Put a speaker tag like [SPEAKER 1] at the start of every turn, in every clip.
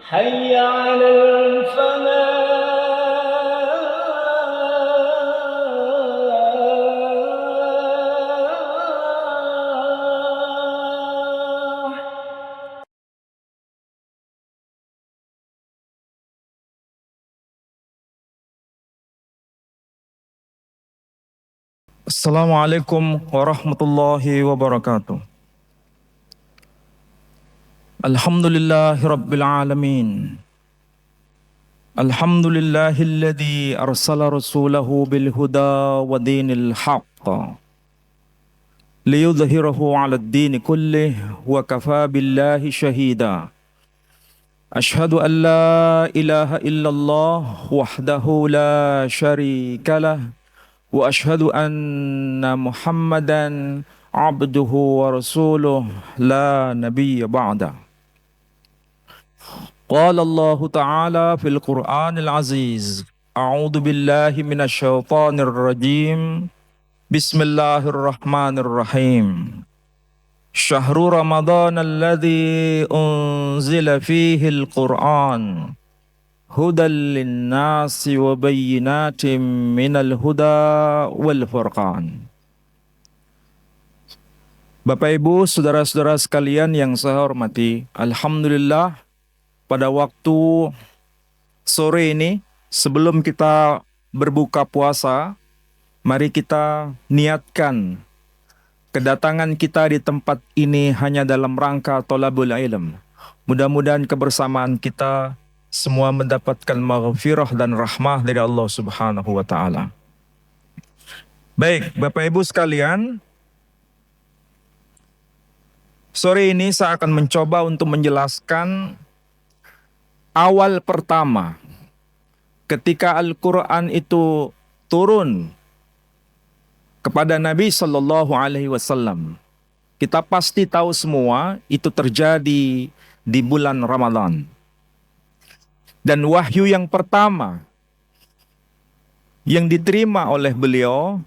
[SPEAKER 1] حي على الفلاح.
[SPEAKER 2] Assalamualaikum warahmatullahi wabarakatuh. Alhamdulillahi rabbil alamin. Alhamdulillahilladzi arsala rasulahu bil huda wa dinil haqq liyudhhirahu 'alad dini kullih wa kafa billahi shahida. Ashhadu an la ilaha illallah wahdahu la syarika lah wa ashhadu anna Muhammadan abduhu wa rasuluh la nabiyya ba'da. Qala Allah Ta'ala fil Qur'anil Aziz. A'udzu billahi minasy syaithanir rajim. Bismillahirrahmanirrahim. Syahrul Ramadan alladzi unzila fihi al-Qur'an hudal linnasi wa bayyinatin minal huda wal furqan. Bapak Ibu, saudara-saudara sekalian yang saya hormati, alhamdulillah pada waktu sore ini sebelum kita berbuka puasa, mari kita niatkan kedatangan kita di tempat ini hanya dalam rangka thalabul ilm. Mudah-mudahan kebersamaan kita semua mendapatkan maghfirah dan rahmah dari Allah Subhanahu wa taala. Baik, Bapak Ibu sekalian, sore ini saya akan mencoba untuk menjelaskan awal pertama ketika Al-Quran itu turun kepada Nabi Sallallahu Alaihi Wasallam. Kita pasti tahu semua itu terjadi di bulan Ramadan. Dan wahyu yang pertama yang diterima oleh beliau,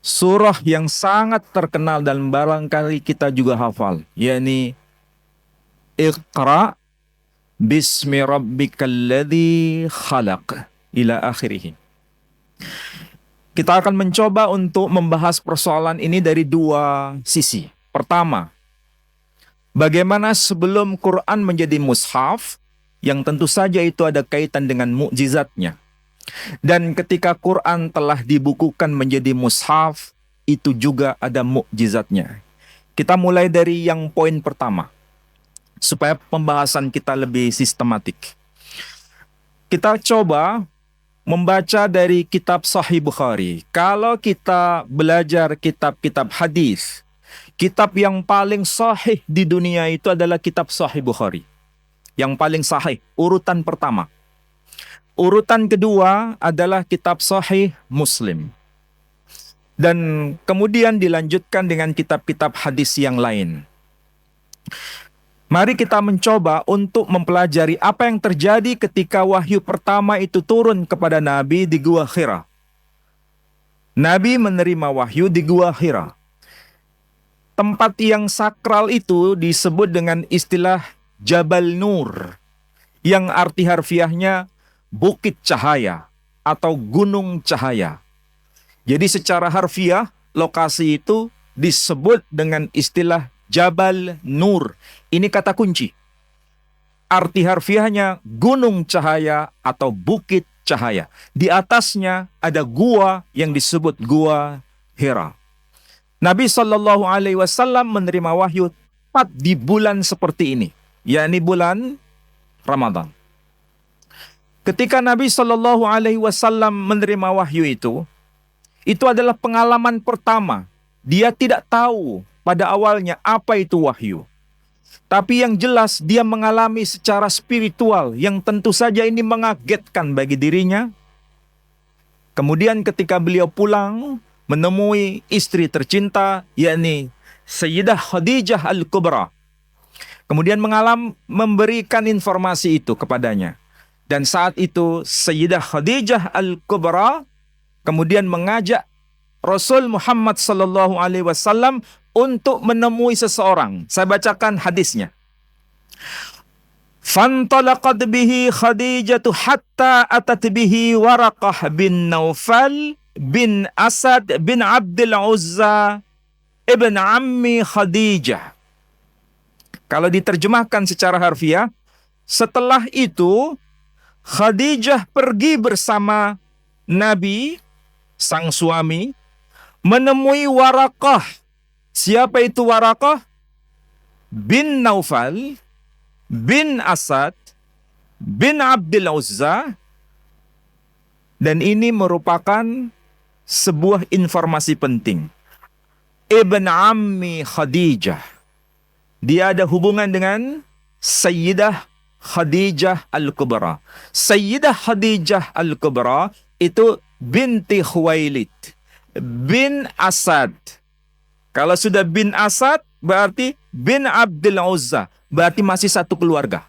[SPEAKER 2] surah yang sangat terkenal dan barangkali kita juga hafal, yakni Iqra bismi rabbikal ladzi khalaq ila akhirih. Kita akan mencoba untuk membahas persoalan ini dari dua sisi. Pertama, bagaimana sebelum Quran menjadi mushaf, yang tentu saja itu ada kaitan dengan mukjizatnya. Dan ketika Quran telah dibukukan menjadi mushaf, itu juga ada mukjizatnya. Kita mulai dari yang poin pertama, supaya pembahasan kita lebih sistematik. Kita coba membaca dari kitab Sahih Bukhari. Kalau kita belajar kitab-kitab hadis, kitab yang paling sahih di dunia itu adalah kitab Sahih Bukhari. Yang paling sahih, urutan pertama. Urutan kedua adalah kitab Sahih Muslim. Dan kemudian dilanjutkan dengan kitab-kitab hadis yang lain. Mari kita mencoba untuk mempelajari apa yang terjadi ketika wahyu pertama itu turun kepada Nabi di Gua Hira. Nabi menerima wahyu di Gua Hira. Tempat yang sakral itu disebut dengan istilah Jabal Nur, yang arti harfiahnya bukit cahaya atau gunung cahaya. Jadi secara harfiah, lokasi itu disebut dengan istilah Jabal Nur. Ini kata kunci. Arti harfiahnya gunung cahaya atau bukit cahaya. Di atasnya ada gua yang disebut Gua Hira. Nabi Shallallahu Alaihi Wasallam menerima wahyu tepat di bulan seperti ini, yakni bulan Ramadan. Ketika Nabi Shallallahu Alaihi Wasallam menerima wahyu itu adalah pengalaman pertama. Dia tidak tahu pada awalnya apa itu wahyu. Tapi yang jelas dia mengalami secara spiritual yang tentu saja ini mengagetkan bagi dirinya. Kemudian ketika beliau pulang menemui istri tercinta, yakni Sayyidah Khadijah Al-Kubra. Kemudian memberikan informasi itu kepadanya. Dan saat itu Sayyidah Khadijah Al-Kubra kemudian mengajak Rasul Muhammad Sallallahu Alaihi Wasallam untuk menemui seseorang. Saya bacakan hadisnya. Fantalaqat bihi Khadijatu hatta atat bihi Waraqah bin Naufal bin Asad bin Abdul Uzza ibn Ammi Khadijah. Kalau diterjemahkan secara harfiah, setelah itu Khadijah pergi bersama Nabi, sang suami, menemui Waraqah. Siapa itu Waraqah? Bin Naufal, bin Asad, bin Abdul Uzza. Dan ini merupakan sebuah informasi penting. Ibn Ammi Khadijah. Dia ada hubungan dengan Sayyidah Khadijah Al-Kubra. Sayyidah Khadijah Al-Kubra itu binti Khuwailid bin Asad. Kalau sudah bin Asad berarti bin Abdul Uzza, berarti masih satu keluarga.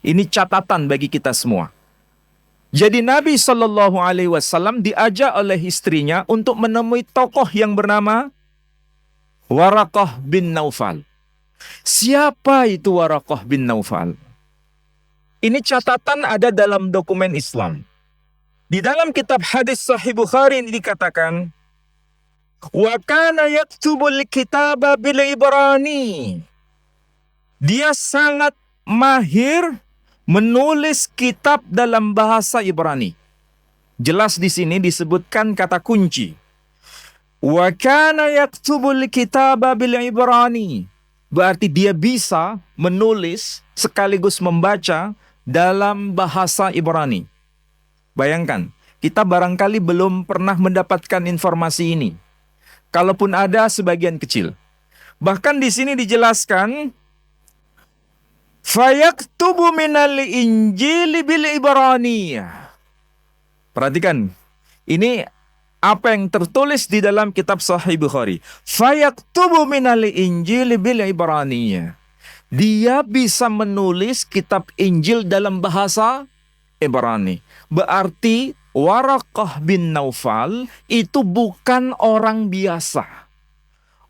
[SPEAKER 2] Ini catatan bagi kita semua. Jadi Nabi Shallallahu Alaihi Wasallam diajak oleh istrinya untuk menemui tokoh yang bernama Waraqah bin Naufal. Siapa itu Waraqah bin Naufal? Ini catatan ada dalam dokumen Islam. Di dalam kitab hadis Sahih Bukhari ini dikatakan, wa kana yaktubul kitaba bil Ibrani. Dia sangat mahir menulis kitab dalam bahasa Ibrani. Jelas di sini disebutkan kata kunci. Wa kana yaktubul kitaba bil Ibrani. Berarti dia bisa menulis sekaligus membaca dalam bahasa Ibrani. Bayangkan, kita barangkali belum pernah mendapatkan informasi ini. Kalaupun ada, sebagian kecil. Bahkan di sini dijelaskan, fayaktubu minal injili bil Ibraniyah. Perhatikan, ini apa yang tertulis di dalam kitab Sahih Bukhari. Fayaktubu minal injili bil Ibraniyah. Dia bisa menulis kitab Injil dalam bahasa Ibrani. Berarti Waraqah bin Naufal itu bukan orang biasa.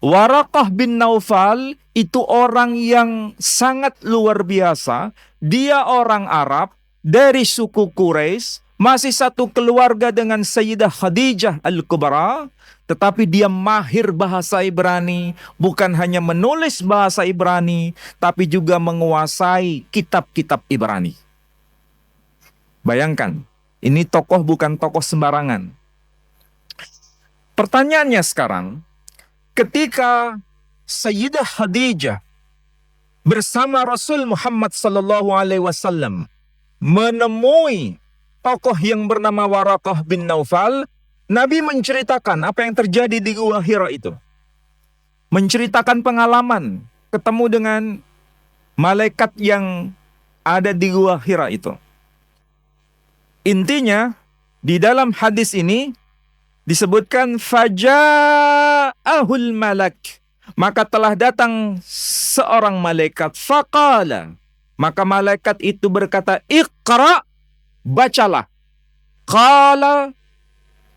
[SPEAKER 2] Waraqah bin Naufal itu orang yang sangat luar biasa. Dia orang Arab dari suku Quraisy, masih satu keluarga dengan Sayyidah Khadijah Al-Kubra, tetapi dia mahir bahasa Ibrani, bukan hanya menulis bahasa Ibrani, tapi juga menguasai kitab-kitab Ibrani. Bayangkan, ini tokoh bukan tokoh sembarangan. Pertanyaannya sekarang, ketika Sayyidah Khadijah bersama Rasul Muhammad SAW menemui tokoh yang bernama Waraqah bin Naufal, Nabi menceritakan apa yang terjadi di Gua Hira itu. Menceritakan pengalaman ketemu dengan malaikat yang ada di Gua Hira itu. Intinya, di dalam hadis ini disebutkan faja'ahul malak. Maka telah datang seorang malaikat. Faqala. Maka malaikat itu berkata, Iqra, bacalah. Qala,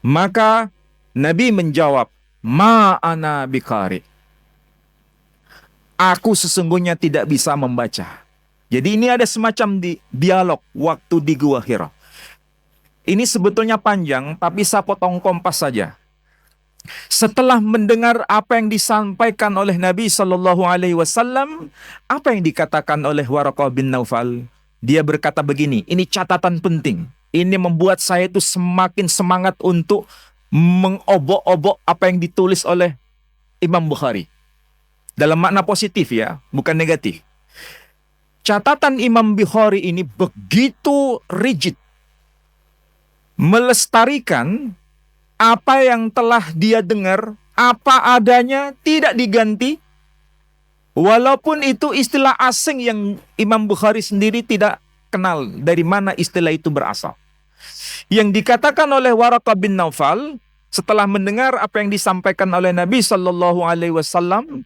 [SPEAKER 2] maka Nabi menjawab, Ma ana biqari. Aku sesungguhnya tidak bisa membaca. Jadi ini ada semacam dialog waktu di Gua Hira. Ini sebetulnya panjang, tapi saya potong kompas saja. Setelah mendengar apa yang disampaikan oleh Nabi Shallallahu Alaihi Wasallam, apa yang dikatakan oleh Waraqah bin Naufal? Dia berkata begini, ini catatan penting. Ini membuat saya itu semakin semangat untuk mengobok-obok apa yang ditulis oleh Imam Bukhari. Dalam makna positif ya, bukan negatif. Catatan Imam Bukhari ini begitu rigid. Melestarikan apa yang telah dia dengar, apa adanya, tidak diganti. Walaupun itu istilah asing yang Imam Bukhari sendiri tidak kenal dari mana istilah itu berasal. Yang dikatakan oleh Waraqah bin Naufal setelah mendengar apa yang disampaikan oleh Nabi Shallallahu Alaihi Wasallam,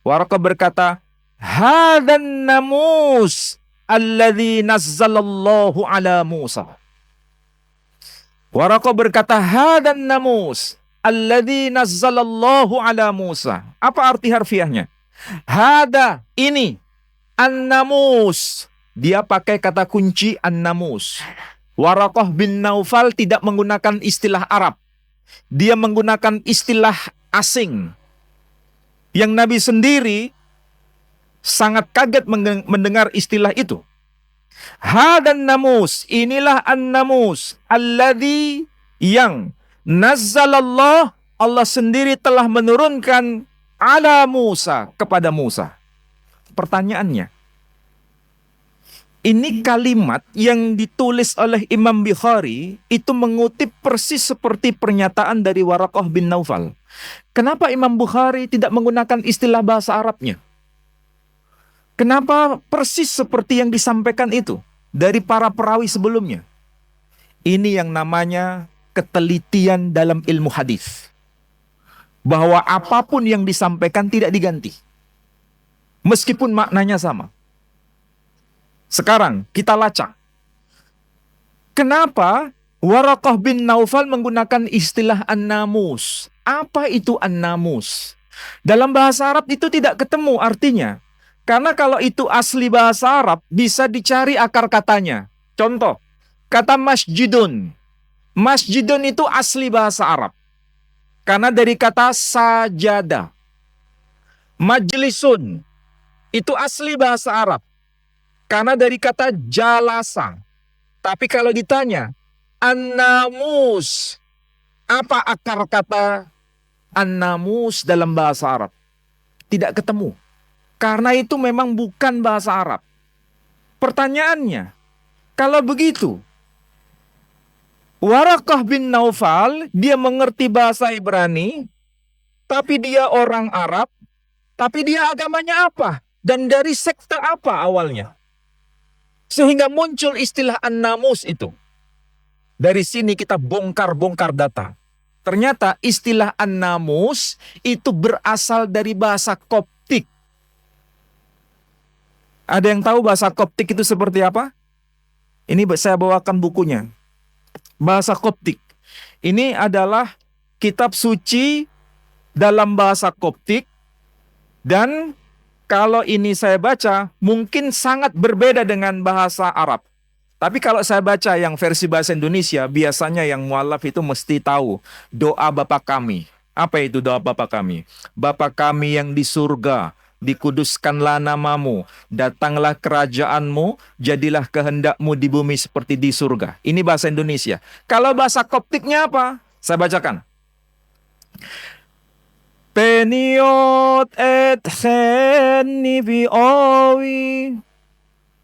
[SPEAKER 2] Waraqah berkata, "Hadan namus alladzi nazzalallahu ala Musa." Waraqah berkata, hadan namus alladzi nazzalallahu ala Musa. Apa arti harfiahnya? Hada, ini An-namus. Dia pakai kata kunci an-namus. Waraqah bin Naufal tidak menggunakan istilah Arab. Dia menggunakan istilah asing. Yang Nabi sendiri sangat kaget mendengar istilah itu. Hadan namus, inilah an-namus alladzi yang nazzalallah, Allah sendiri telah menurunkan ala Musa, kepada Musa. Pertanyaannya, ini kalimat yang ditulis oleh Imam Bukhari itu mengutip persis seperti pernyataan dari Waraqah bin Naufal. Kenapa Imam Bukhari tidak menggunakan istilah bahasa Arabnya? Kenapa persis seperti yang disampaikan itu dari para perawi sebelumnya? Ini yang namanya ketelitian dalam ilmu hadis. Bahwa apapun yang disampaikan tidak diganti. Meskipun maknanya sama. Sekarang kita lacak. Kenapa Waraqah bin Naufal menggunakan istilah an-namus? Apa itu an-namus? Dalam bahasa Arab itu tidak ketemu artinya. Karena kalau itu asli bahasa Arab, bisa dicari akar katanya. Contoh, kata masjidun. Masjidun itu asli bahasa Arab. Karena dari kata sajada. Majlisun, itu asli bahasa Arab. Karena dari kata jalasa. Tapi kalau ditanya, an-namus, apa akar kata an-namus dalam bahasa Arab? Tidak ketemu. Karena itu memang bukan bahasa Arab. Pertanyaannya, kalau begitu, Waraqah bin Naufal, dia mengerti bahasa Ibrani, tapi dia orang Arab, tapi dia agamanya apa? Dan dari sekte apa awalnya? Sehingga muncul istilah an-namus itu. Dari sini kita bongkar-bongkar data. Ternyata istilah an-namus itu berasal dari bahasa Koptik. Ada yang tahu bahasa Koptik itu seperti apa? Ini saya bawakan bukunya. Bahasa Koptik. Ini adalah kitab suci dalam bahasa Koptik. Dan kalau ini saya baca, mungkin sangat berbeda dengan bahasa Arab. Tapi kalau saya baca yang versi bahasa Indonesia, biasanya yang mualaf itu mesti tahu doa Bapa kami. Apa itu doa Bapa kami? Bapa kami yang di surga, dikuduskanlah namamu, datanglah kerajaanmu, jadilah kehendakmu di bumi seperti di surga. Ini bahasa Indonesia. Kalau bahasa Koptiknya apa? Saya bacakan. Peniot et kheni vi owi.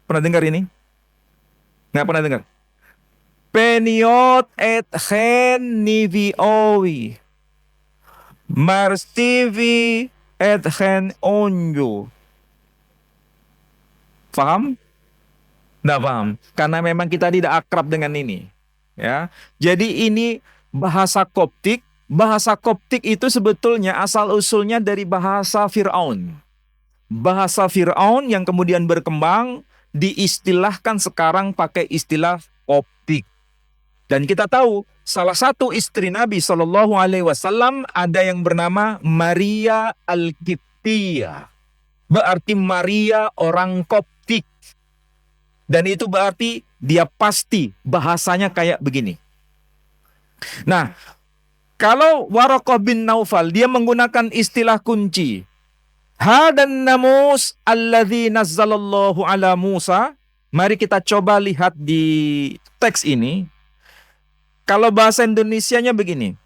[SPEAKER 2] Pernah dengar ini? Nggak pernah dengar? Peniot et kheni vi owi. Marstivi et khen onju. Paham? Nggak paham. Karena memang kita tidak akrab dengan ini. Ya. Jadi ini bahasa Koptik. Bahasa Koptik itu sebetulnya asal-usulnya dari bahasa Fir'aun. Bahasa Fir'aun yang kemudian berkembang, diistilahkan sekarang pakai istilah Koptik. Dan kita tahu, salah satu istri Nabi SAW ada yang bernama Maria Al-Qibtiyah. Berarti Maria orang Koptik. Dan itu berarti dia pasti bahasanya kayak begini. Nah, kalau Waraqah bin Naufal, dia menggunakan istilah kunci. Hadan namus alladzi nazzalallahu ala Musa. Mari kita coba lihat di teks ini. Kalau bahasa Indonesianya begini.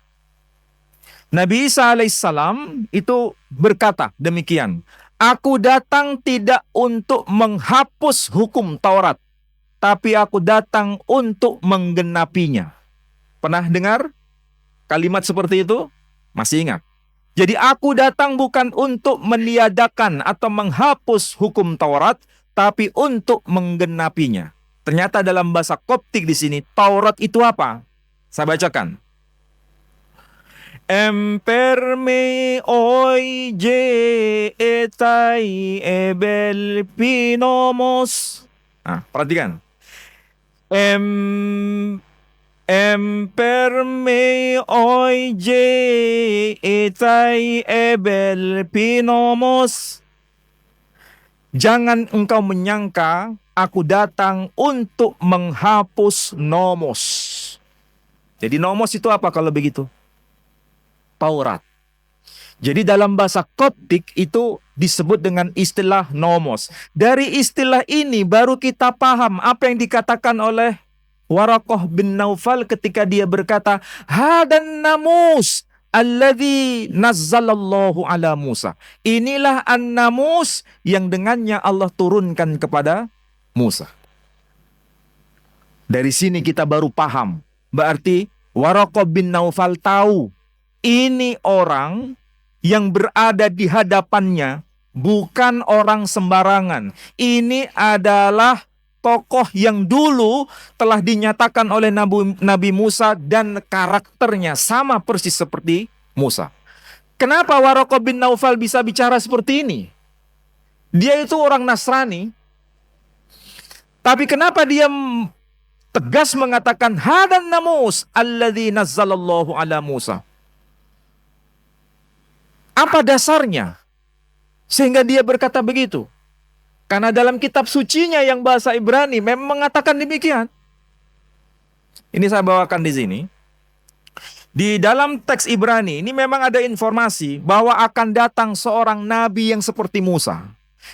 [SPEAKER 2] Nabi Isa alaihissalam itu berkata demikian. Aku datang tidak untuk menghapus hukum Taurat. Tapi aku datang untuk menggenapinya. Pernah dengar kalimat seperti itu? Masih ingat? Jadi aku datang bukan untuk meniadakan atau menghapus hukum Taurat, tapi untuk menggenapinya. Ternyata dalam bahasa Koptik di sini, Taurat itu apa? Saya bacakan. Emperme oi je etai ebel pinomos. Nah, perhatikan. Emperme oi je etai ebel pinomos. Jangan engkau menyangka aku datang untuk menghapus nomos. Jadi nomos itu apa kalau begitu? Taurat. Jadi dalam bahasa Koptik itu disebut dengan istilah nomos. Dari istilah ini baru kita paham apa yang dikatakan oleh Waraqah bin Naufal ketika dia berkata, hadan namus alladzi nazzalallahu ala Musa. Inilah an-namus yang dengannya Allah turunkan kepada Musa. Dari sini kita baru paham. Berarti Waraqah bin Naufal tahu ini orang yang berada di hadapannya bukan orang sembarangan. Ini adalah tokoh yang dulu telah dinyatakan oleh Nabi Musa dan karakternya sama persis seperti Musa. Kenapa Waraqah bin Naufal bisa bicara seperti ini? Dia itu orang Nasrani. Tapi kenapa dia tegas mengatakan hadan namus alladzi nazzalallahu ala Musa? Apa dasarnya? Sehingga dia berkata begitu. Karena dalam kitab sucinya yang bahasa Ibrani memang mengatakan demikian. Ini saya bawakan di sini. Di dalam teks Ibrani ini memang ada informasi bahwa akan datang seorang nabi yang seperti Musa.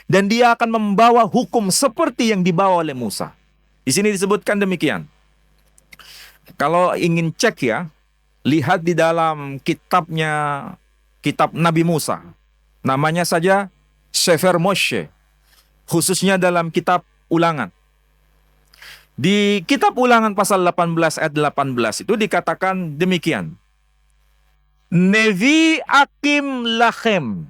[SPEAKER 2] Dan dia akan membawa hukum seperti yang dibawa oleh Musa. Di sini disebutkan demikian. Kalau ingin cek ya, lihat di dalam kitab Nabi Musa. Namanya saja Sefer Moshe. Khususnya dalam kitab Ulangan. Di kitab Ulangan pasal 18 ayat 18 itu dikatakan demikian. Nevi akim lachem.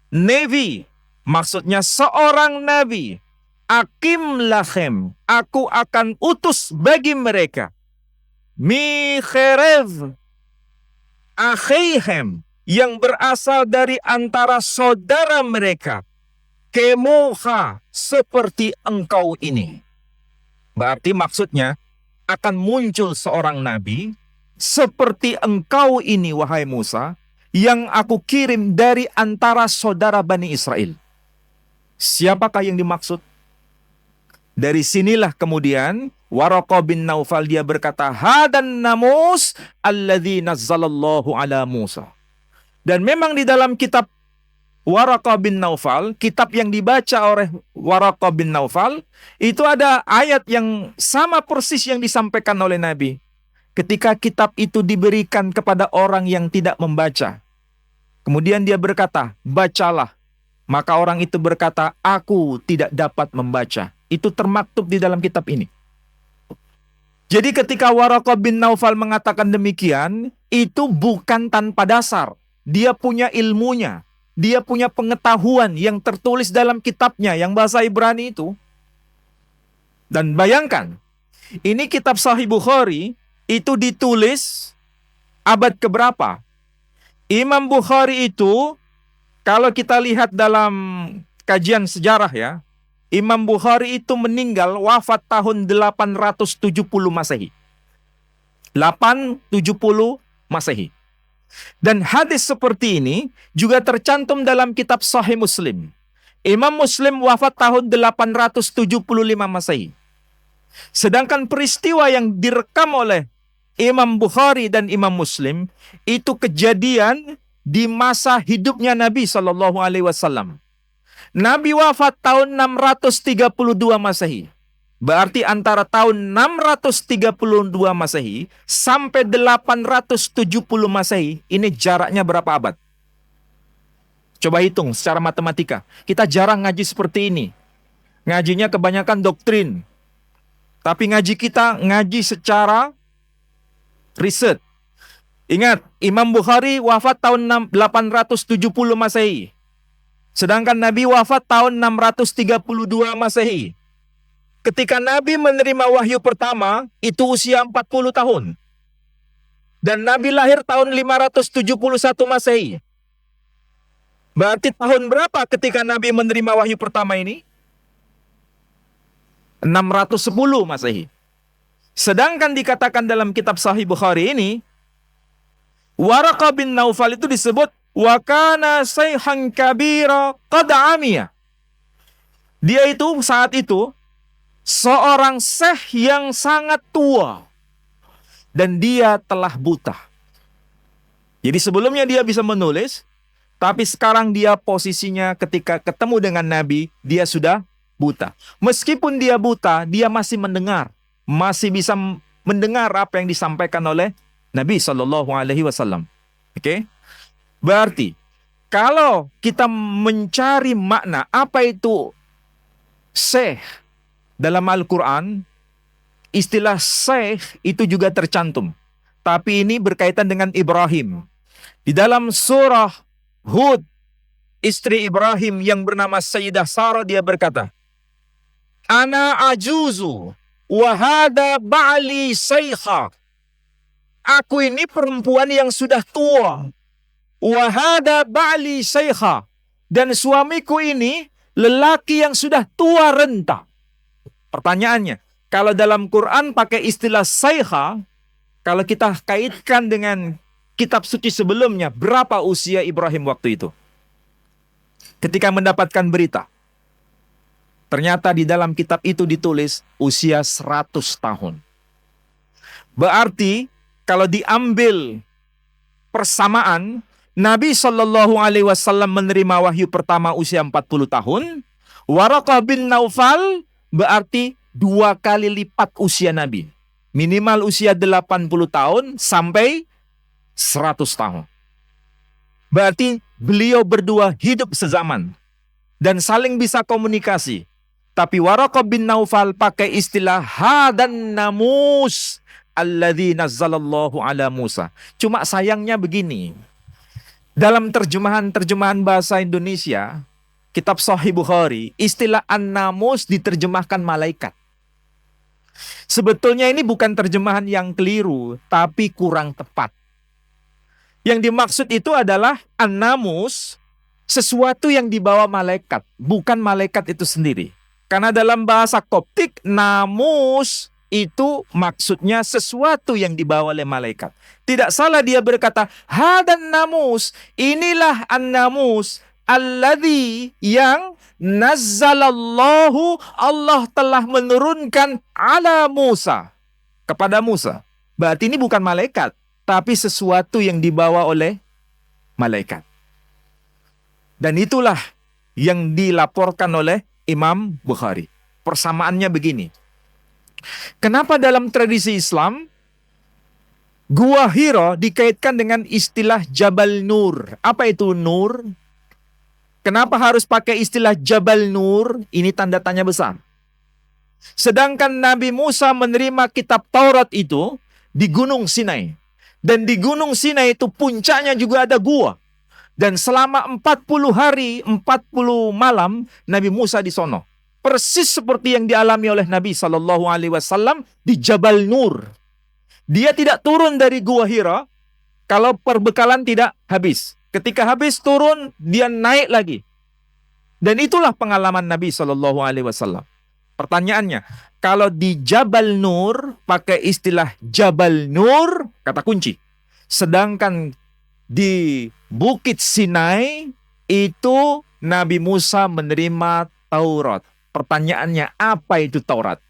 [SPEAKER 2] Nevi maksudnya seorang nabi. Akim lachem. Aku akan utus bagi mereka. Mi kherev akhihem. Yang berasal dari antara saudara mereka. Kemoha seperti engkau ini. Berarti maksudnya akan muncul seorang nabi seperti engkau ini wahai Musa yang aku kirim dari antara saudara Bani Israel. Siapakah yang dimaksud? Dari sinilah kemudian Waraqah bin Naufal dia berkata hadan namus alladzi nazzalallahu ala Musa. Dan memang di dalam kitab Waraqah bin Naufal, kitab yang dibaca oleh Waraqah bin Naufal, itu ada ayat yang sama persis yang disampaikan oleh Nabi. Ketika kitab itu diberikan kepada orang yang tidak membaca. Kemudian dia berkata, bacalah. Maka orang itu berkata, aku tidak dapat membaca. Itu termaktub di dalam kitab ini. Jadi ketika Waraqah bin Naufal mengatakan demikian, itu bukan tanpa dasar. Dia punya ilmunya. Dia punya pengetahuan yang tertulis dalam kitabnya yang bahasa Ibrani itu. Dan bayangkan, ini kitab Sahih Bukhari itu ditulis abad keberapa? Imam Bukhari itu, kalau kita lihat dalam kajian sejarah ya, Imam Bukhari itu meninggal wafat tahun 870 Masehi. 870 Masehi. Dan hadis seperti ini juga tercantum dalam kitab Sahih Muslim. Imam Muslim wafat tahun 875 Masehi. Sedangkan peristiwa yang direkam oleh Imam Bukhari dan Imam Muslim itu kejadian di masa hidupnya Nabi SAW. Nabi wafat tahun 632 Masehi. Berarti antara tahun 632 Masehi sampai 870 Masehi, ini jaraknya berapa abad? Coba hitung secara matematika. Kita jarang ngaji seperti ini. Ngajinya kebanyakan doktrin. Tapi ngaji kita ngaji secara riset. Ingat, Imam Bukhari wafat tahun 870 Masehi. Sedangkan Nabi wafat tahun 632 Masehi. Ketika Nabi menerima wahyu pertama, itu usia 40 tahun. Dan Nabi lahir tahun 571 Masehi. Berarti tahun berapa ketika Nabi menerima wahyu pertama ini? 610 Masehi. Sedangkan dikatakan dalam kitab Sahih Bukhari ini, Waraqah bin Naufal itu disebut wa kana sayhan kabira qad amiya. Dia itu saat itu seorang syekh yang sangat tua dan dia telah buta. Jadi sebelumnya dia bisa menulis, tapi sekarang dia posisinya ketika ketemu dengan Nabi, dia sudah buta. Meskipun dia buta, dia masih mendengar, masih bisa mendengar apa yang disampaikan oleh Nabi Shallallahu Alaihi Wasallam. Oke, berarti kalau kita mencari makna apa itu syekh dalam Al-Quran, istilah syekh itu juga tercantum. Tapi ini berkaitan dengan Ibrahim. Di dalam surah Hud, istri Ibrahim yang bernama Sayyidah Sarah, dia berkata, Ana ajuzu wahada ba'li saykha. Aku ini perempuan yang sudah tua. Wahada ba'li saykha. Dan suamiku ini lelaki yang sudah tua renta. Pertanyaannya, kalau dalam Quran pakai istilah saykha, kalau kita kaitkan dengan kitab suci sebelumnya, berapa usia Ibrahim waktu itu? Ketika mendapatkan berita, ternyata di dalam kitab itu ditulis usia 100 tahun. Berarti kalau diambil persamaan, Nabi Shallallahu Alaihi Wasallam menerima wahyu pertama usia 40 tahun. Waraqah bin Naufal berarti 2 kali lipat usia Nabi. Minimal usia 80 tahun sampai 100 tahun. Berarti beliau berdua hidup sezaman dan saling bisa komunikasi. Tapi Waraqah bin Naufal pakai istilah hadan namus alladzi nazzalallahu ala Musa. Cuma sayangnya begini. Dalam terjemahan bahasa Indonesia, kitab Sahih Bukhari, istilah an-namus diterjemahkan malaikat. Sebetulnya ini bukan terjemahan yang keliru, tapi kurang tepat. Yang dimaksud itu adalah an-namus, sesuatu yang dibawa malaikat, bukan malaikat itu sendiri. Karena dalam bahasa Koptik, namus itu maksudnya sesuatu yang dibawa oleh malaikat. Tidak salah dia berkata, hadan namus, inilah an-namus, alladzi yang nazzalallahu, Allah telah menurunkan ala Musa, kepada Musa. Berarti ini bukan malaikat, tapi sesuatu yang dibawa oleh malaikat. Dan itulah yang dilaporkan oleh Imam Bukhari. Persamaannya begini. Kenapa dalam tradisi Islam Gua Hira dikaitkan dengan istilah Jabal Nur? Apa itu Nur? Kenapa harus pakai istilah Jabal Nur? Ini tanda tanya besar. Sedangkan Nabi Musa menerima kitab Taurat itu di Gunung Sinai. Dan di Gunung Sinai itu puncaknya juga ada gua. Dan selama 40 hari, 40 malam Nabi Musa di sono. Persis seperti yang dialami oleh Nabi SAW di Jabal Nur. Dia tidak turun dari Gua Hira kalau perbekalan tidak habis. Ketika habis turun, dia naik lagi. Dan itulah pengalaman Nabi SAW. Pertanyaannya, kalau di Jabal Nur pakai istilah Jabal Nur, kata kunci. Sedangkan di Bukit Sinai itu Nabi Musa menerima Taurat. Pertanyaannya, apa itu Taurat?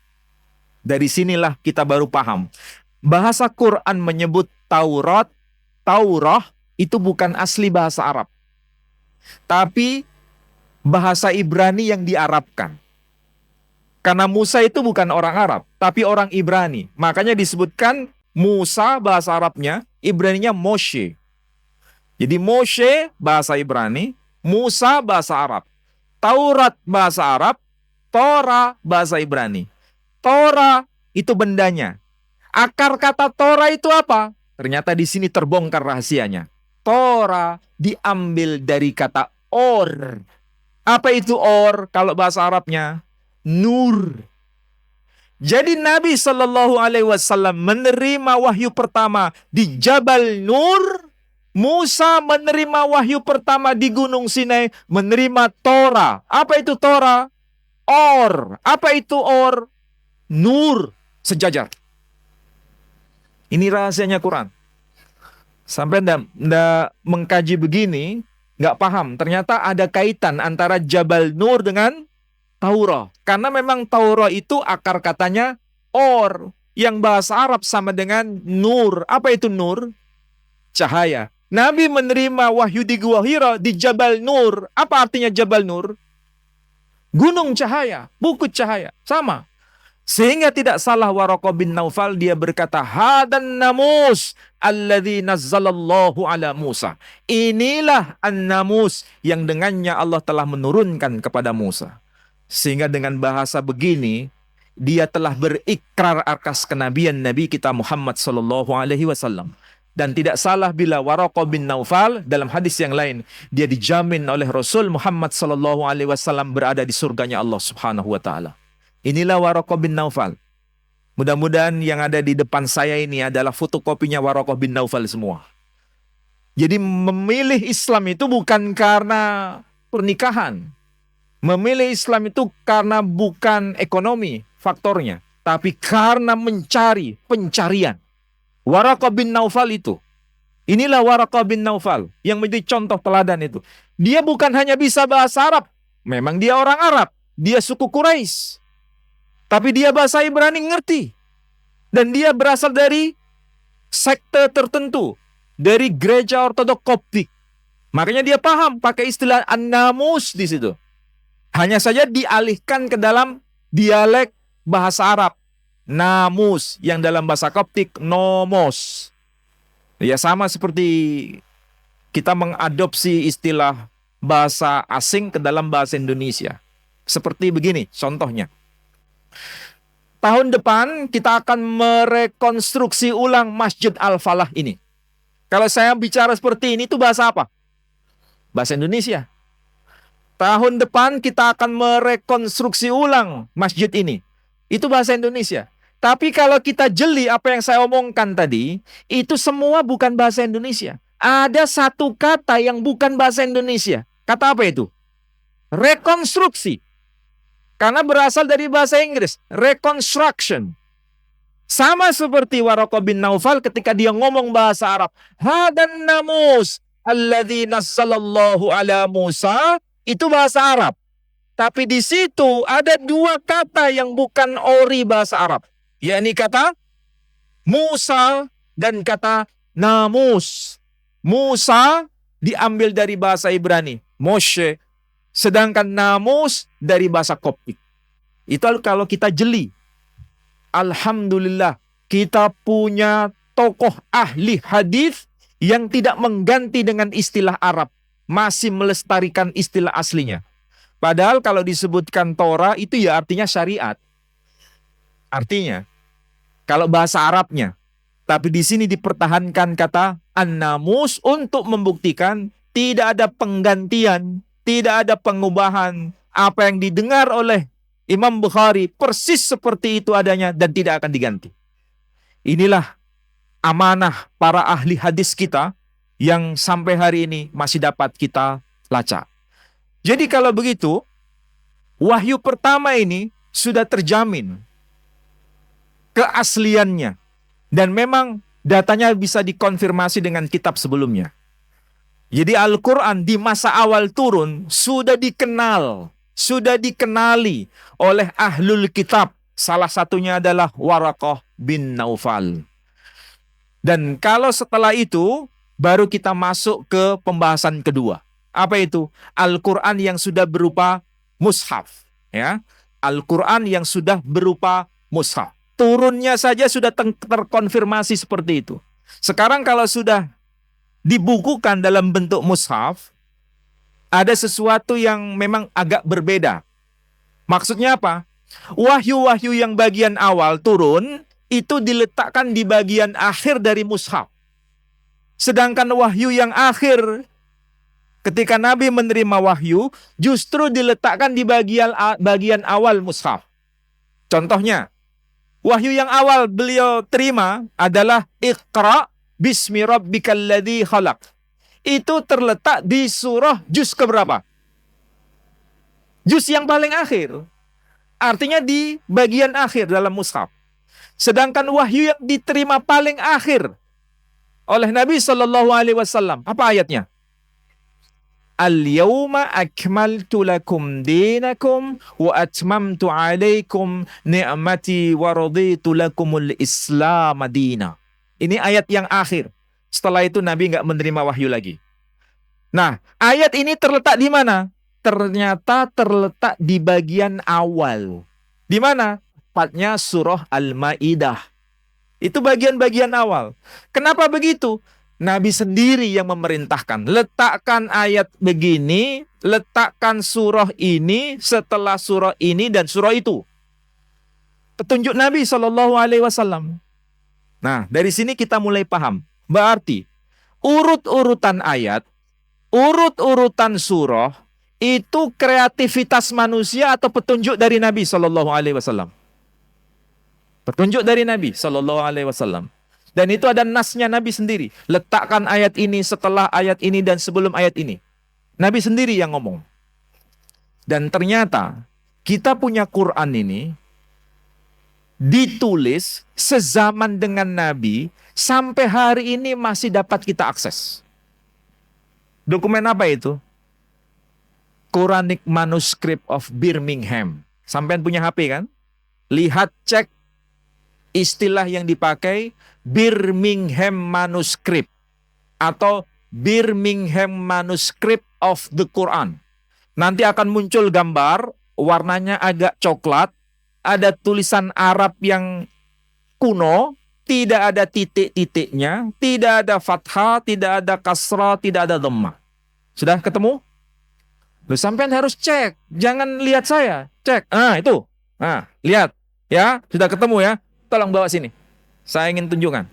[SPEAKER 2] Dari sinilah kita baru paham. Bahasa Quran menyebut Taurat, Taurah, itu bukan asli bahasa Arab. Tapi bahasa Ibrani yang diarabkan. Karena Musa itu bukan orang Arab, tapi orang Ibrani. Makanya disebutkan Musa bahasa Arabnya, Ibraninya Moshe. Jadi Moshe bahasa Ibrani, Musa bahasa Arab. Taurat bahasa Arab, Torah bahasa Ibrani. Torah itu bendanya. Akar kata Torah itu apa? Ternyata di sini terbongkar rahasianya. Torah diambil dari kata or. Apa itu or? Kalau bahasa Arabnya nur. Jadi Nabi Shallallahu Alaihi Wasallam menerima wahyu pertama di Jabal Nur. Musa menerima wahyu pertama di Gunung Sinai, menerima Torah. Apa itu Torah? Or. Apa itu or? Nur. Sejajar. Ini rahasianya Quran. Sampai ndak mengkaji begini, nggak paham. Ternyata ada kaitan antara Jabal Nur dengan Taurah. Karena memang Taurah itu akar katanya or, yang bahasa Arab sama dengan nur. Apa itu nur? Cahaya. Nabi menerima wahyu di Gua Hira di Jabal Nur. Apa artinya Jabal Nur? Gunung cahaya, bukit cahaya. Sama. Sehingga tidak salah Waraqah bin Naufal dia berkata, hadan namus alladzi nazzalallahu ala Musa. Inilah an-namus yang dengannya Allah telah menurunkan kepada Musa. Sehingga dengan bahasa begini, dia telah berikrar atas kenabian Nabi kita Muhammad sallallahu alaihi wasallam. Dan tidak salah bila Waraqah bin Naufal dalam hadis yang lain, dia dijamin oleh Rasul Muhammad sallallahu alaihi wasallam berada di surganya Allah Subhanahu wa taala. Inilah Waraqah bin Naufal. Mudah-mudahan yang ada di depan saya ini adalah fotokopinya Waraqah bin Naufal semua. Jadi memilih Islam itu bukan karena pernikahan. Memilih Islam itu karena bukan ekonomi faktornya, tapi karena mencari pencarian. Waraqah bin Naufal itu. Inilah Waraqah bin Naufal yang menjadi contoh teladan itu. Dia bukan hanya bisa bahasa Arab. Memang dia orang Arab. Dia suku Quraisy. Tapi dia bahasa Ibrani ngerti. Dan dia berasal dari sekte tertentu. Dari gereja ortodok Koptik. Makanya dia paham pakai istilah an-namus di situ. Hanya saja dialihkan ke dalam dialek bahasa Arab. Namus, yang dalam bahasa Koptik nomos. Ya sama seperti kita mengadopsi istilah bahasa asing ke dalam bahasa Indonesia. Seperti begini contohnya. Tahun depan kita akan merekonstruksi ulang Masjid Al-Falah ini. Kalau saya bicara seperti ini itu bahasa apa? Bahasa Indonesia. Tahun depan kita akan merekonstruksi ulang masjid ini. Itu bahasa Indonesia. Tapi kalau kita jeli apa yang saya omongkan tadi, itu semua bukan bahasa Indonesia. Ada satu kata yang bukan bahasa Indonesia. Kata apa itu? Rekonstruksi. Karena berasal dari bahasa Inggris. Reconstruction. Sama seperti Waraqah bin Naufal ketika dia ngomong bahasa Arab. Hadan namus alladzi nazzalallahu ala Musa. Itu bahasa Arab. Tapi di situ ada dua kata yang bukan ori bahasa Arab. Yakni kata Musa dan kata namus. Musa diambil dari bahasa Ibrani, Moshe. Sedangkan namus dari bahasa Koptik. Itu kalau kita jeli. Alhamdulillah kita punya tokoh ahli hadis yang tidak mengganti dengan istilah Arab. Masih melestarikan istilah aslinya. Padahal kalau disebutkan Torah itu ya artinya syariat. Artinya, kalau bahasa Arabnya. Tapi di sini dipertahankan kata an-namus untuk membuktikan tidak ada penggantian, tidak ada pengubahan. Apa yang didengar oleh Imam Bukhari persis seperti itu adanya dan tidak akan diganti. Inilah amanah para ahli hadis kita yang sampai hari ini masih dapat kita lacak. Jadi kalau begitu, wahyu pertama ini sudah terjamin keasliannya. Dan memang datanya bisa dikonfirmasi dengan kitab sebelumnya. Jadi Al-Quran di masa awal turun sudah dikenal, sudah dikenali oleh ahlul kitab. Salah satunya adalah Waraqah bin Naufal. Dan kalau setelah itu, baru kita masuk ke pembahasan kedua. Apa itu? Al-Quran yang sudah berupa mushaf. Ya, Al-Quran yang sudah berupa mushaf. Turunnya saja sudah terkonfirmasi seperti itu. Sekarang kalau sudah dibukukan dalam bentuk mushaf, ada sesuatu yang memang agak berbeda. Maksudnya apa? Wahyu-wahyu yang bagian awal turun, itu diletakkan di bagian akhir dari mushaf. Sedangkan wahyu yang akhir, ketika Nabi menerima wahyu, justru diletakkan di bagian awal mushaf. Contohnya, wahyu yang awal beliau terima adalah Iqra bismi rabbikal ladzi khalaq. Itu terletak di surah juz keberapa? Juz yang paling akhir. Artinya di bagian akhir dalam mushaf. Sedangkan wahyu yang diterima paling akhir oleh Nabi Shallallahu Alaihi Wasallam, apa ayatnya? Al-yawma akmaltu lakum dinakum wa atmamtu alaikum ni'mati wa raditu lakumul Islam madina. Ini ayat yang akhir. Setelah itu Nabi nggak menerima wahyu lagi. Nah, ayat ini terletak di mana? Ternyata terletak di bagian awal. Di mana? Tepatnya surah Al-Maidah. Itu bagian-bagian awal. Kenapa begitu? Nabi sendiri yang memerintahkan. Letakkan ayat begini, letakkan surah ini, setelah surah ini dan surah itu. Petunjuk Nabi SAW. Nah, dari sini kita mulai paham. Berarti, urut-urutan ayat, urut-urutan surah, itu kreativitas manusia atau petunjuk dari Nabi SAW. Petunjuk dari Nabi SAW. Dan itu ada nasnya Nabi sendiri. Letakkan ayat ini setelah ayat ini dan sebelum ayat ini. Nabi sendiri yang ngomong. Dan ternyata kita punya Quran ini ditulis sezaman dengan Nabi sampai hari ini masih dapat kita akses. Dokumen apa itu? Quranic Manuscript of Birmingham. Sampean punya HP kan? Lihat, cek istilah yang dipakai Birmingham Manuscript atau Birmingham Manuscript of the Quran. Nanti akan muncul gambar, warnanya agak coklat, ada tulisan Arab yang kuno, tidak ada titik-titiknya, tidak ada fathah, tidak ada kasrah, tidak ada dhammah. Sudah ketemu? Lu sampean harus cek, jangan lihat saya, cek. Itu. Lihat ya, sudah ketemu ya. Tolong bawa sini. Saya ingin tunjukkan.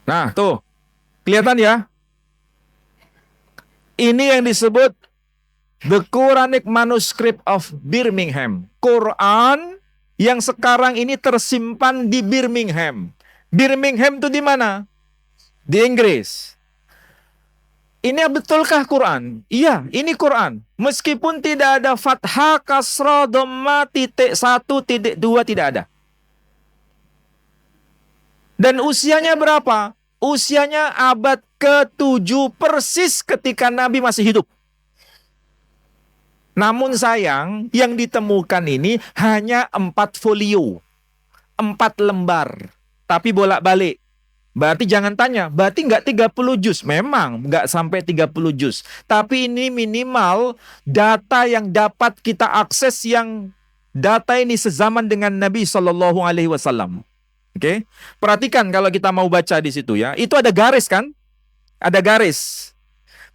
[SPEAKER 2] Nah, tuh. Kelihatan ya? Ini yang disebut The Quranic Manuscript of Birmingham. Quran yang sekarang ini tersimpan di Birmingham. Birmingham itu di mana? Di Inggris. Ini betulkah Quran? Iya, ini Quran. Meskipun tidak ada fathah, kasrah, dhammah, titik 1, titik 2, tidak ada. Dan usianya berapa? Usianya abad ke-7 persis ketika Nabi masih hidup. Namun sayang, yang ditemukan ini hanya 4 folio. 4 lembar. Tapi bolak-balik. Berarti jangan tanya, berarti nggak 30 juz. Memang nggak sampai 30 juz. Tapi ini minimal data yang dapat kita akses yang data ini sezaman dengan Nabi SAW. Oke, perhatikan kalau kita mau baca di situ ya. Itu ada garis kan? Ada garis.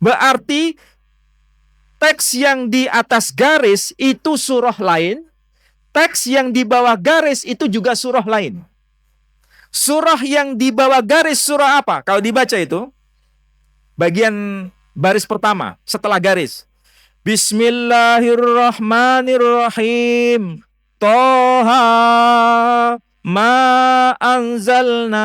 [SPEAKER 2] Berarti teks yang di atas garis itu surah lain. Teks yang di bawah garis itu juga surah lain. Surah yang di bawah garis surah apa? Kalau dibaca itu bagian baris pertama setelah garis. Bismillahirrahmanirrahim. Toha ma anzalna.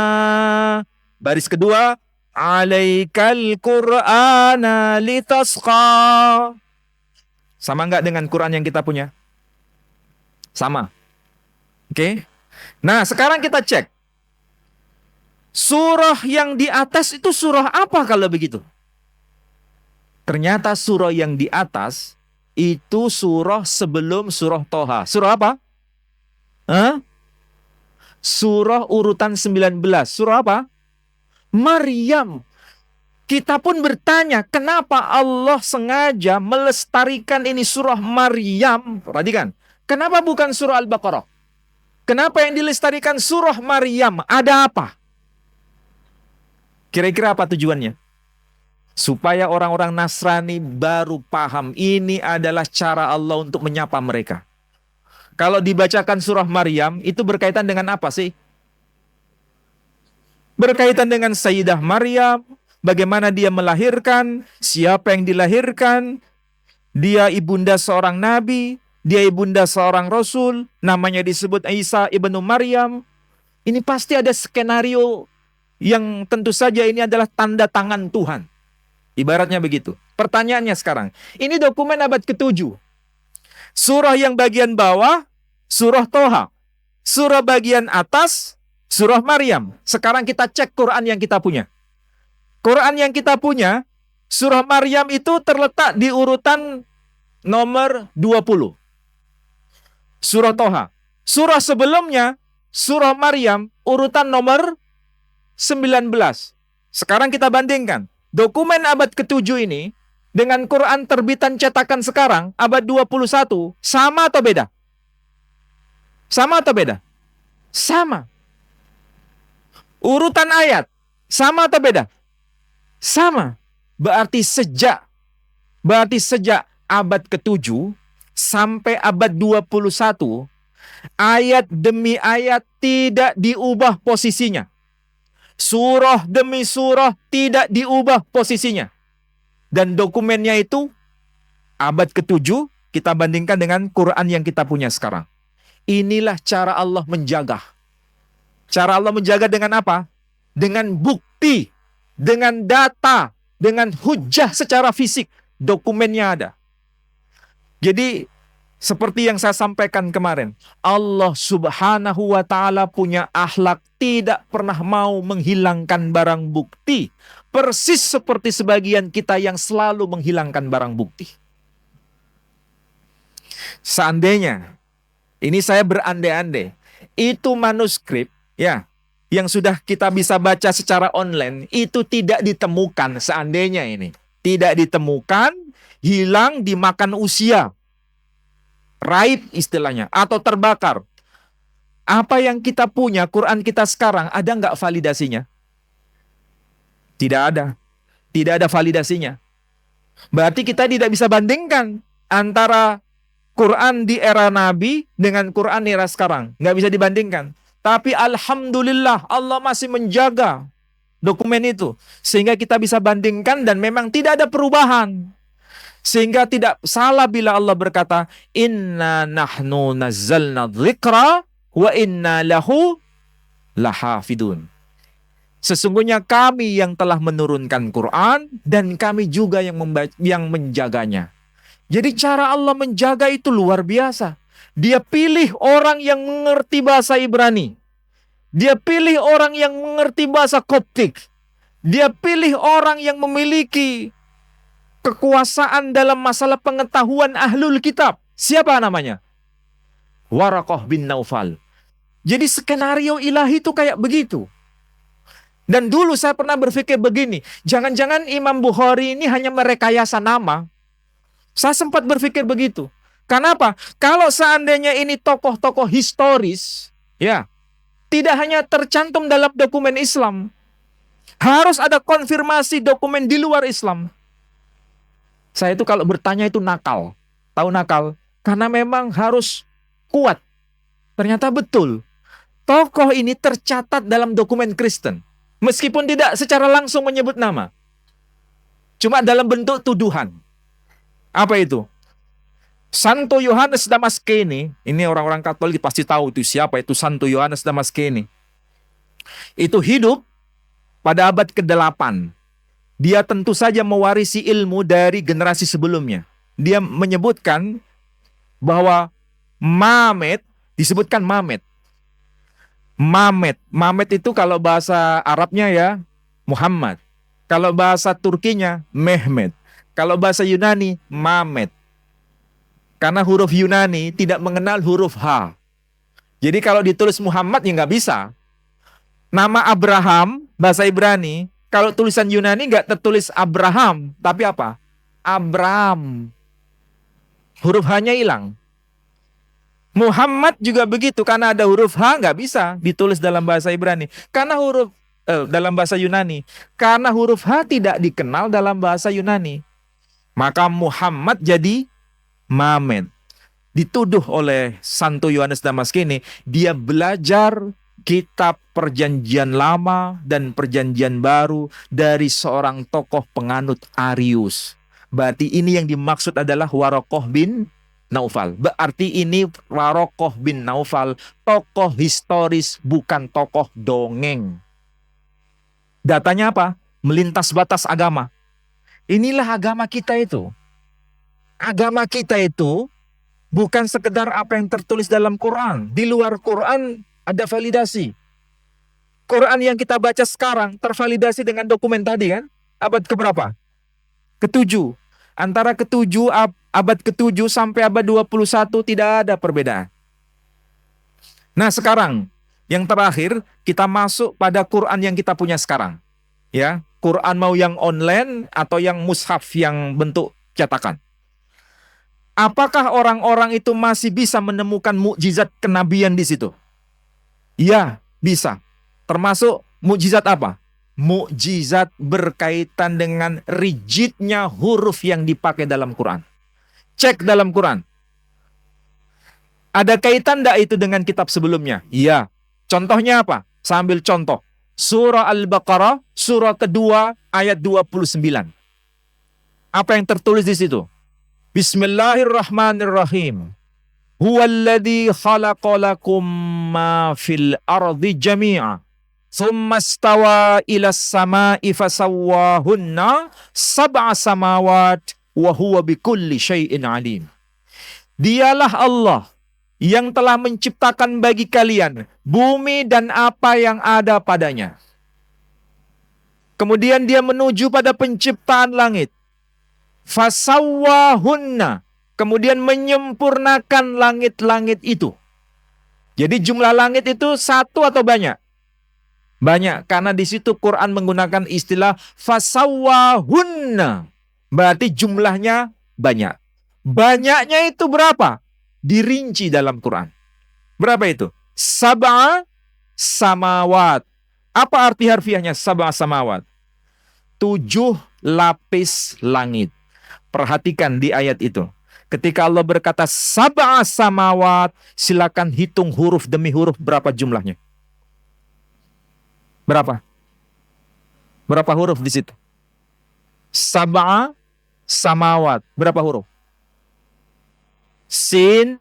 [SPEAKER 2] Baris kedua, alaikal Qur'ana litasqa. Sama nggak dengan Quran yang kita punya? Sama. Oke. Nah, sekarang kita cek. Surah yang di atas itu surah apa kalau begitu? Ternyata surah yang di atas itu surah sebelum surah Toha. Surah apa? Surah urutan 19. Surah apa? Maryam. Kita pun bertanya, kenapa Allah sengaja melestarikan ini surah Maryam? Perhatikan. Kenapa bukan surah Al-Baqarah? Kenapa yang dilestarikan surah Maryam? Ada apa? Kira-kira apa tujuannya? Supaya orang-orang Nasrani baru paham ini adalah cara Allah untuk menyapa mereka. Kalau dibacakan surah Maryam, itu berkaitan dengan apa sih? Berkaitan dengan Sayyidah Maryam, bagaimana dia melahirkan, siapa yang dilahirkan, dia ibunda seorang nabi, dia ibunda seorang rasul, namanya disebut Isa ibnu Maryam. Ini pasti ada skenario yang tentu saja ini adalah tanda tangan Tuhan. Ibaratnya begitu. Pertanyaannya sekarang, ini dokumen abad ke-7. Surah yang bagian bawah, surah Toha. Surah bagian atas, Surah Maryam. Sekarang kita cek Quran yang kita punya. Quran yang kita punya, surah Maryam itu terletak di urutan nomor 20. Surah Toha. Surah sebelumnya, surah Maryam, urutan nomor 19. Sekarang kita bandingkan. Dokumen abad ke-7 ini dengan Quran terbitan cetakan sekarang, abad 21, sama atau beda? Sama atau beda? Sama. Urutan ayat, sama atau beda? Sama. Berarti sejak abad ke-7 sampai abad 21, ayat demi ayat tidak diubah posisinya. Surah demi surah tidak diubah posisinya. Dan dokumennya itu abad ke-7 kita bandingkan dengan Quran yang kita punya sekarang. Inilah cara Allah menjaga. Cara Allah menjaga dengan apa? Dengan bukti, dengan data, dengan hujah secara fisik. Dokumennya ada. Jadi seperti yang saya sampaikan kemarin, Allah Subhanahu wa Ta'ala punya akhlak tidak pernah mau menghilangkan barang bukti, persis seperti sebagian kita yang selalu menghilangkan barang bukti. Seandainya, ini saya berandai-andai, itu manuskrip ya yang sudah kita bisa baca secara online itu tidak ditemukan, seandainya ini tidak ditemukan, hilang dimakan usia, raib istilahnya, atau terbakar. Apa yang kita punya, Quran kita sekarang, ada nggak validasinya? Tidak ada. Tidak ada validasinya. Berarti kita tidak bisa bandingkan antara Quran di era Nabi dengan Quran era sekarang. Nggak bisa dibandingkan. Tapi alhamdulillah Allah masih menjaga dokumen itu. Sehingga kita bisa bandingkan dan memang tidak ada perubahan. Sehingga tidak salah bila Allah berkata, Inna nahnu nazzalna dzikra wa inna lahu lahafidun. Sesungguhnya kami yang telah menurunkan Quran dan kami juga yang menjaganya. Jadi cara Allah menjaga itu luar biasa. Dia pilih orang yang mengerti bahasa Ibrani. Dia pilih orang yang mengerti bahasa Koptik. Dia pilih orang yang memiliki kekuasaan dalam masalah pengetahuan ahlul kitab. Siapa namanya? Waraqah bin Naufal. Jadi skenario ilahi itu kayak begitu. Dan dulu saya pernah berpikir begini, jangan-jangan Imam Bukhari ini hanya merekayasa nama. Saya sempat berpikir begitu. Kenapa? Kalau seandainya ini tokoh-tokoh historis, ya, tidak hanya tercantum dalam dokumen Islam, harus ada konfirmasi dokumen di luar Islam. Saya itu kalau bertanya itu nakal. Tahu nakal? Karena memang harus kuat. Ternyata betul. Tokoh ini tercatat dalam dokumen Kristen. Meskipun tidak secara langsung menyebut nama. Cuma dalam bentuk tuduhan. Apa itu? Santo Yohanes Damaskene. Ini orang-orang Katolik pasti tahu itu siapa itu Santo Yohanes Damaskene. Itu hidup pada abad ke-8. Dia tentu saja mewarisi ilmu dari generasi sebelumnya. Dia menyebutkan bahwa Mamet, disebutkan Mamet. Mamet itu kalau bahasa Arabnya ya Muhammad. Kalau bahasa Turkinya Mehmet. Kalau bahasa Yunani Mamet. Karena huruf Yunani tidak mengenal huruf H. Jadi kalau ditulis Muhammad ya nggak bisa. Nama Abraham bahasa Ibrani, kalau tulisan Yunani nggak tertulis Abraham, tapi apa? Abram. Huruf H-nya hilang. Muhammad juga begitu, karena ada huruf H nggak bisa ditulis dalam bahasa Ibrani. Karena huruf dalam bahasa Yunani. Karena huruf H tidak dikenal dalam bahasa Yunani. Maka Muhammad jadi Mamet. Dituduh oleh Santo Yohanes Damaskene, dia belajar kitab Perjanjian Lama dan Perjanjian Baru dari seorang tokoh penganut Arius. Berarti ini yang dimaksud adalah Waraqah bin Naufal. Berarti ini Waraqah bin Naufal tokoh historis, bukan tokoh dongeng. Datanya apa? Melintas batas agama. Inilah agama kita itu. Agama kita itu bukan sekedar apa yang tertulis dalam Quran. Di luar Quran ada validasi. Quran yang kita baca sekarang tervalidasi dengan dokumen tadi kan? Abad keberapa? Ketujuh. Antara abad ketujuh sampai abad 21 tidak ada perbedaan. Nah sekarang, yang terakhir kita masuk pada Quran yang kita punya sekarang. Ya, Quran mau yang online atau yang mushaf yang bentuk cetakan. Apakah orang-orang itu masih bisa menemukan mukjizat kenabian di situ? Ya, bisa. Termasuk mukjizat apa? Mukjizat berkaitan dengan rigidnya huruf yang dipakai dalam Quran. Cek dalam Quran. Ada kaitan tidak itu dengan kitab sebelumnya? Iya. Contohnya apa? Sambil contoh. Surah Al-Baqarah, surah kedua, ayat 29. Apa yang tertulis di situ? Bismillahirrahmanirrahim. Huwallazi khalaqalakum ma fil ardi jami'a. Thumma stawa ila samai fasawwahunna sab'a samawat wa huwa bikulli syai'in alim. Dialah Allah yang telah menciptakan bagi kalian bumi dan apa yang ada padanya. Kemudian dia menuju pada penciptaan langit. Fasawwahunna. Kemudian menyempurnakan langit-langit itu. Jadi jumlah langit itu satu atau banyak? Banyak, karena di situ Quran menggunakan istilah fasawwahunna. Berarti jumlahnya banyak. Banyaknya itu berapa? Dirinci dalam Quran. Berapa itu? Sab'a samawat. Apa arti harfiahnya sab'a samawat? 7 lapis langit. Perhatikan di ayat itu. Ketika Allah berkata sab'a samawat, silakan hitung huruf demi huruf berapa jumlahnya. Berapa? Berapa huruf di situ? Sab'a samawat. Berapa huruf? Sin,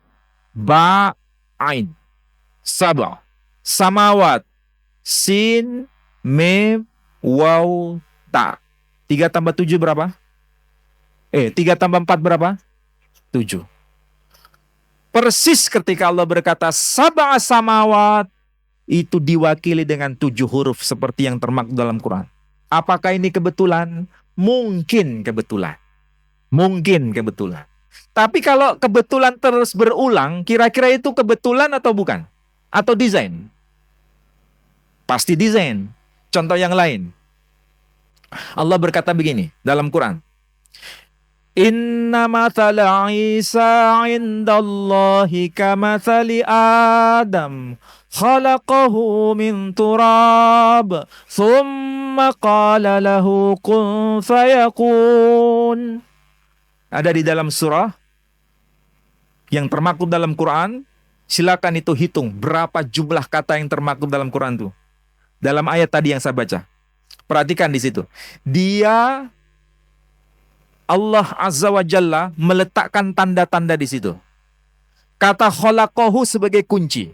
[SPEAKER 2] ba, ain. Sab'a. Samawat. Sin, mim, waw, ta. 3 tambah 7 berapa? 3 tambah 4 berapa? 7. Persis ketika Allah berkata sab'a samawat, itu diwakili dengan 7 huruf seperti yang termaktub dalam Quran. Apakah ini kebetulan? Mungkin kebetulan. Mungkin kebetulan. Tapi kalau kebetulan terus berulang, kira-kira itu kebetulan atau bukan? Atau desain? Pasti desain. Contoh yang lain. Allah berkata begini dalam Quran. Inna mathala Isa indallahi kamathali Adam. Khalaqahu min turab. Thumma qala lahu kun fayakun. Ada di dalam surah yang termaktub dalam Quran. Silakan itu hitung berapa jumlah kata yang termaktub dalam Quran itu. Dalam ayat tadi yang saya baca. Perhatikan di situ. Dia Allah Azza wa Jalla meletakkan tanda-tanda di situ. Kata khalaqahu sebagai kunci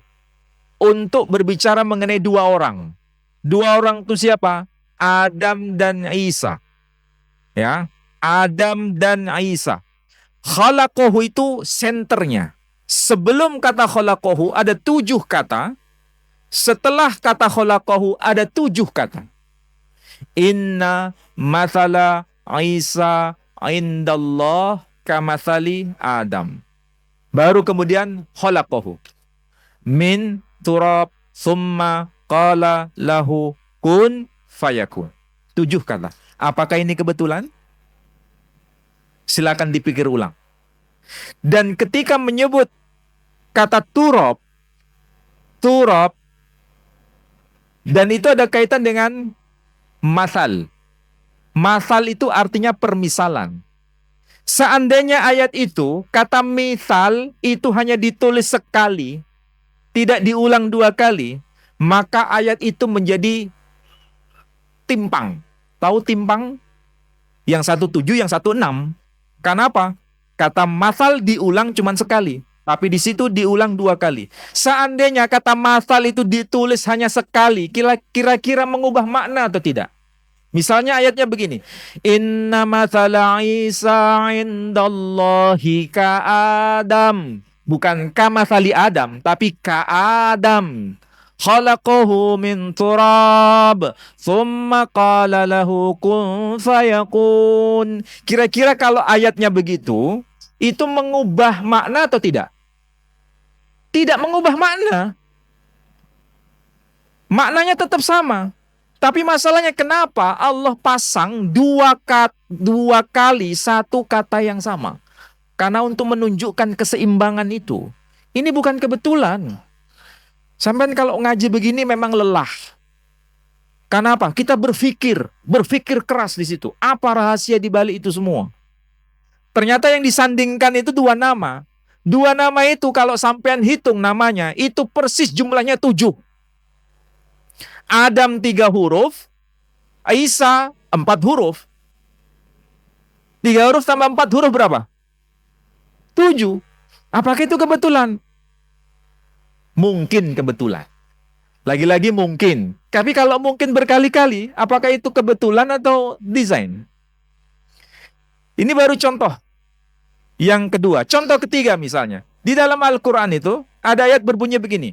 [SPEAKER 2] untuk berbicara mengenai 2 orang. 2 orang itu siapa? Adam dan Isa. Ya, Adam dan Isa. Khalaqahu itu senternya. Sebelum kata khalaqahu ada 7 kata. Setelah kata khalaqahu ada 7 kata. Inna mathala Isa indallah kamathali Adam. Baru kemudian khalaqahu min turab summa qala lahu kun fayakun. 7 kata. Apakah ini kebetulan? Silakan dipikir ulang. Dan ketika menyebut kata turab, dan itu ada kaitan dengan masal. Masal itu artinya permisalan. Seandainya ayat itu, kata misal itu hanya ditulis sekali, tidak diulang 2 kali, maka ayat itu menjadi timpang. Tahu timpang? Yang 1 7, yang 1 6. Kenapa? Kata masal diulang cuma sekali, tapi di situ diulang 2 kali. Seandainya kata masal itu ditulis hanya sekali, kira-kira mengubah makna atau tidak? Misalnya ayatnya begini. Inna mathala Isa indallahi ka Adam. Bukan ka mathali Adam, tapi ka Adam. khalaqahu min turab, thumma qala lahu kun fayakun. Kira-kira kalau ayatnya begitu, itu mengubah makna atau tidak? Tidak mengubah makna. Maknanya tetap sama. Tapi masalahnya kenapa Allah pasang dua kali satu kata yang sama? Karena untuk menunjukkan keseimbangan itu. Ini bukan kebetulan. Sampai kalau ngaji begini memang lelah. Kenapa? Kita berpikir keras di situ. Apa rahasia di balik itu semua? Ternyata yang disandingkan itu dua nama. Dua nama itu kalau sampean hitung namanya, itu persis jumlahnya 7. Adam 3 huruf, Isa 4 huruf. 3 huruf tambah 4 huruf berapa? 7. Apakah itu kebetulan? Mungkin kebetulan. Lagi-lagi mungkin. Tapi kalau mungkin berkali-kali, apakah itu kebetulan atau desain? Ini baru contoh. Yang kedua, contoh ketiga misalnya. Di dalam Al-Quran itu ada ayat berbunyi begini.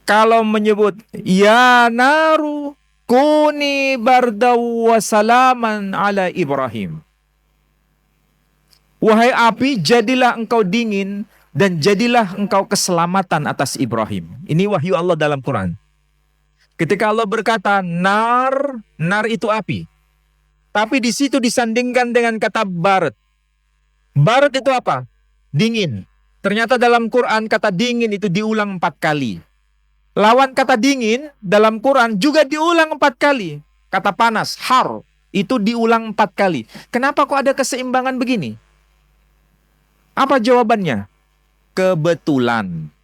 [SPEAKER 2] Kalau menyebut ya naru kuni bardaw wa salaman ala Ibrahim. Wahai api, jadilah engkau dingin dan jadilah engkau keselamatan atas Ibrahim. Ini wahyu Allah dalam Quran. Ketika Allah berkata nar itu api. Tapi di situ disandingkan dengan kata barat. Barat itu apa? Dingin. Ternyata dalam Quran kata dingin itu diulang 4 kali. Lawan kata dingin dalam Quran juga diulang 4 kali. Kata panas, har, itu diulang 4 kali. Kenapa kok ada keseimbangan begini? Apa jawabannya? Kebetulan.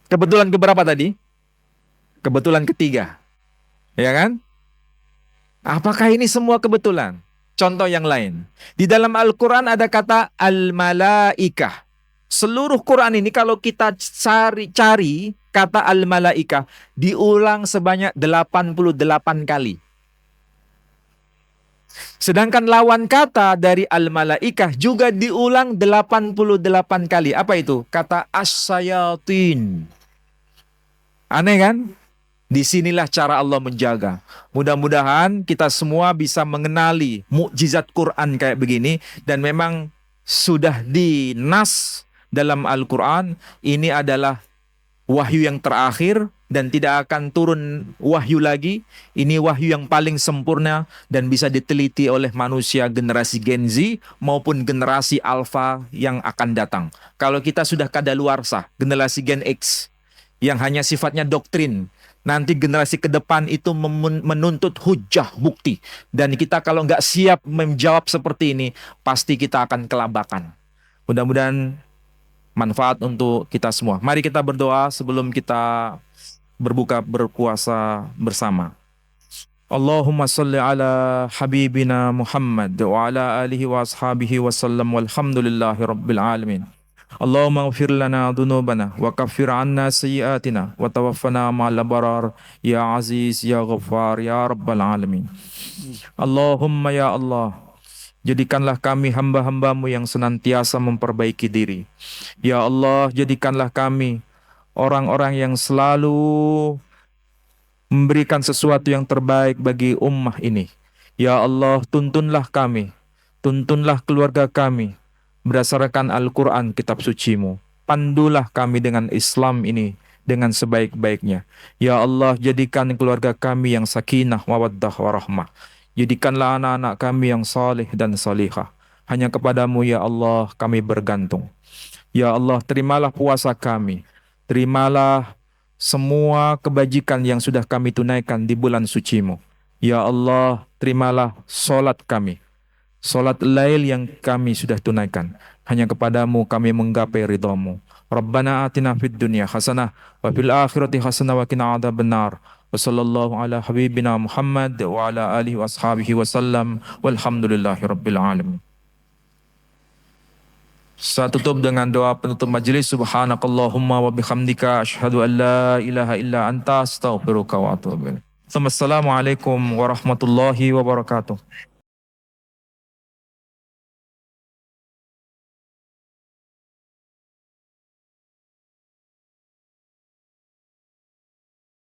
[SPEAKER 2] Kebetulan keberapa tadi? Kebetulan ketiga. Ya kan? Apakah ini semua kebetulan? Contoh yang lain. Di dalam Al-Quran ada kata al-malaikah. Seluruh Quran ini kalau kita cari kata al-malaikah diulang sebanyak 88 kali. Sedangkan lawan kata dari al-malaikah juga diulang 88 kali. Apa itu? Kata as-sayatin. Aneh kan? Disinilah cara Allah menjaga. Mudah-mudahan kita semua bisa mengenali mukjizat Quran kayak begini. Dan memang sudah dinas dalam Al-Quran. Ini adalah wahyu yang terakhir dan tidak akan turun wahyu lagi. Ini wahyu yang paling sempurna dan bisa diteliti oleh manusia generasi Gen Z maupun generasi Alpha yang akan datang. Kalau kita sudah kadaluarsa, generasi Gen X yang hanya sifatnya doktrin, nanti generasi ke depan itu menuntut hujah bukti. Dan kita kalau nggak siap menjawab seperti ini, pasti kita akan kelabakan. Mudah-mudahan manfaat untuk kita semua. Mari kita berdoa sebelum kita berpuasa bersama. Allahumma salli ala habibina Muhammad wa ala alihi wa ashabihi wa sallam walhamdulillahi rabbil alamin. Allahumma ighfir lana dhunubana wa kaffir anna sayyiatina wa tawaffana ma'al abrar ya aziz ya ghaffar ya rabbal alamin. Allahumma ya Allah, jadikanlah kami hamba-hambamu yang senantiasa memperbaiki diri. Ya Allah, jadikanlah kami orang-orang yang selalu memberikan sesuatu yang terbaik bagi ummah ini. Ya Allah, tuntunlah kami, tuntunlah keluarga kami berdasarkan Al-Quran, kitab sucimu. Pandulah kami dengan Islam ini dengan sebaik-baiknya. Ya Allah, jadikan keluarga kami yang sakinah, mawaddah, warahmah. Jadikanlah anak-anak kami yang saleh dan salihah. Hanya kepadamu ya Allah kami bergantung. Ya Allah, terimalah puasa kami. Terimalah semua kebajikan yang sudah kami tunaikan di bulan sucimu. Ya Allah, terimalah solat kami. Solat lail yang kami sudah tunaikan. Hanya kepadamu kami menggapai ridhamu. Rabbana atina fid dunya hasanah wa fil akhirati hasanah wa qina adzabannar. Wa sallallahu ala habibina Muhammad wa ala alihi wa ashabihi wa sallam walhamdulillahi rabbil alamin. Saya tutup dengan doa penutup majelis. Subhanakallahumma wa bihamdika asyhadu an la ilaha illa anta astaghfiruka wa atubu ilaik. Assalamualaikum warahmatullahi wabarakatuh.